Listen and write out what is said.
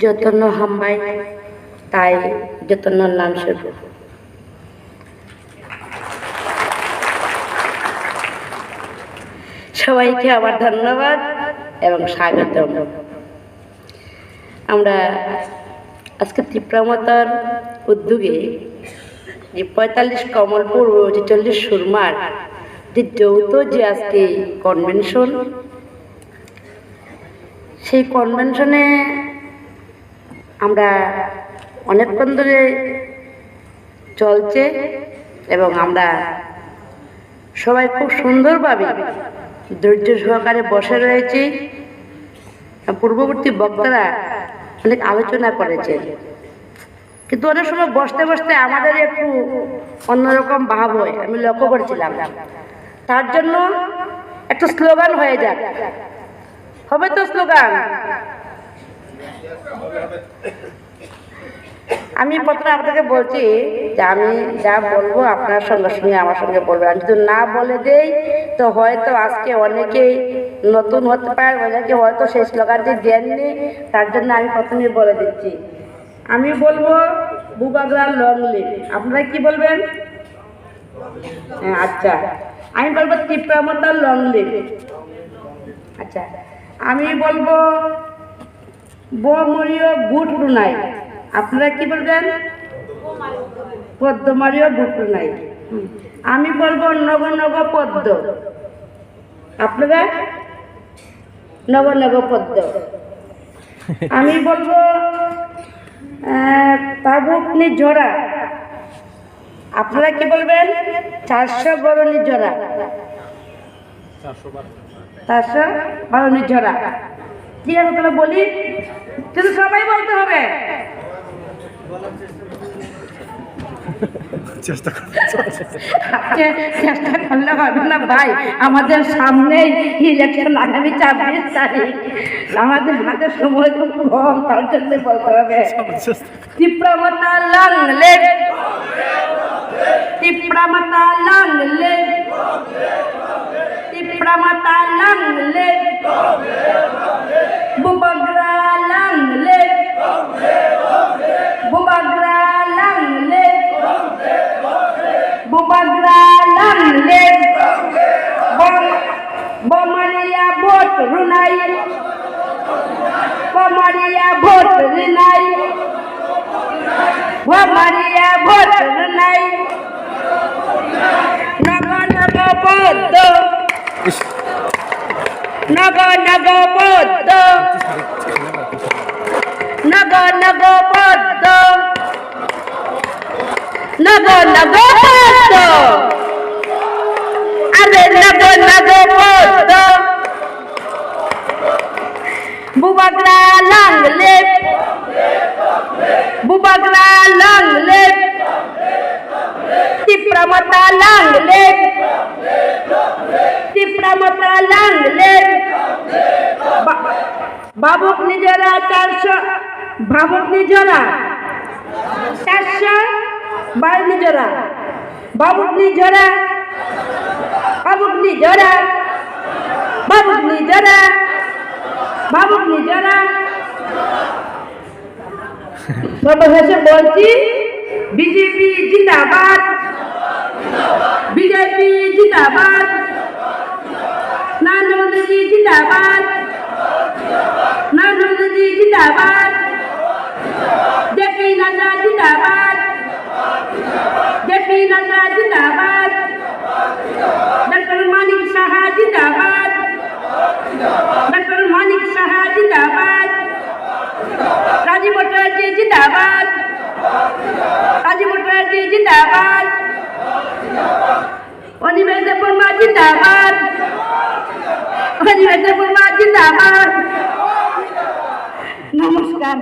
যতন হাম্বাই তাই যতন নাম শুরু। সবাইকে আমার ধন্যবাদ এবং স্বাগত। আমরা আজকে তীব্রমতার উদ্যোগে যে ৪৫ কমলপুর ৪৪ সুরমার যে যৌথ যে আজকে কনভেনশন, সেই কনভেনশনে আমরা অনেকক্ষণ ধরে চলছে এবং আমরা সবাই খুব সুন্দরভাবে ধৈর্য সহকারে বসে রয়েছি। পূর্ববর্তী বক্তারা অনেক আলোচনা করেছেন, কিন্তু অনেক সময় বসতে বসতে আমাদের একটু অন্যরকম ভাব হয়, আমি লক্ষ্য করেছিলাম। তার জন্য একটা স্লোগান হয়ে যাক, হবে তো স্লোগান? আমি প্রথমে আপনাকে বলছি যে আমি যা বলবো আপনার সঙ্গে সঙ্গে আমার সঙ্গে বলবেন। আমি যদি না বলে দেই তো হয়তো আজকে অনেকেই নতুন হতে পারে, অনেকে হয়তো সেই স্লোগানটি দেননি, তার জন্য আমি প্রথমেই বলে দিচ্ছি। আমি বলবো বুবাগ্রাম লং লিভ, আপনারা কি বলবেন? হ্যাঁ, আচ্ছা। আমি বলবো তীব্রমতা লং লিভ। আচ্ছা, আমি বলবো বমরীয় বুট নাই, আপনারা কি বলবেন? পদ্মমারীয় বুট নাই। আমি বলবো নগ নগ পদ্ম, আপনারা? নগ নগ পদ্ম। আমি বলবো তাবুকনি জোড়া, আপনারা কি বলবেন? 400 বরণী জোড়া, 412 জোড়া। ঠিক আছে, তাহলে বলি, কিন্তু সবাই বলতে হবে। চেষ্টা করলে হবে না ভাই, আমাদের সামনেই ইলেকশন, আগামী 26 তারিখ, আমাদের হাতে সময় খুব কম, তার জন্য বলতে হবে তীব্রমতা লং লিভ, তীব্রমতা লং লিভ, তীব্রমতা লং লিভ, বুবাগ্রা লং লিভ, বুবাগ্রা লং লিভ, বুবাগ্রা লং লিভ। বমারিয়া ভোট রুনাই, বমারিয়া ভোট রুনাই, বমারিয়া ভোট রুনাই। নগ নগ পদ্ম, নগ নগ পদ্ম, নগ নগ পদ্ম, নগ নগ পদ্ম, আরে নগ নগ পদ্ম। বুবাগ্রা লং লিভ, বুবাগ্রা লং লিভ, তীব্রমতা লং লিভ, তীব্রমতা লং লিভ। বাবুক নিজরা 400, বাবুক নিজরা 412 নিজরা, বাবুক নিজরা, বাবুক নিজরা, বাবুক নিজরা, বাবুক নিজরা। সর্বশেষে বলছি বিজেপি জিন্দাবাদ, বিজেপি জিন্দাবাদ, নরেন্দ্র মোদী জিন্দাবাদ, নরেন্দ্র মোদী জিন্দাবাদ, জেপি নাড্ডা জিন্দাবাদ, জেপি নাড্ডা জিন্দাবাদ, ডক্টর মানিক সাহা জিন্দাবাদ, ডক্টর মানিক সাহা জিন্দাবাদ, রাজীব মুখার্জি জিন্দাবাদ, রাজীব মুখার্জি জিন্দাবাদ, অনিমেষ দেববর্মা জিন্দাবাদ, অনিমেষ দেববর্মা জিন্দাবাদ। নমস্কার।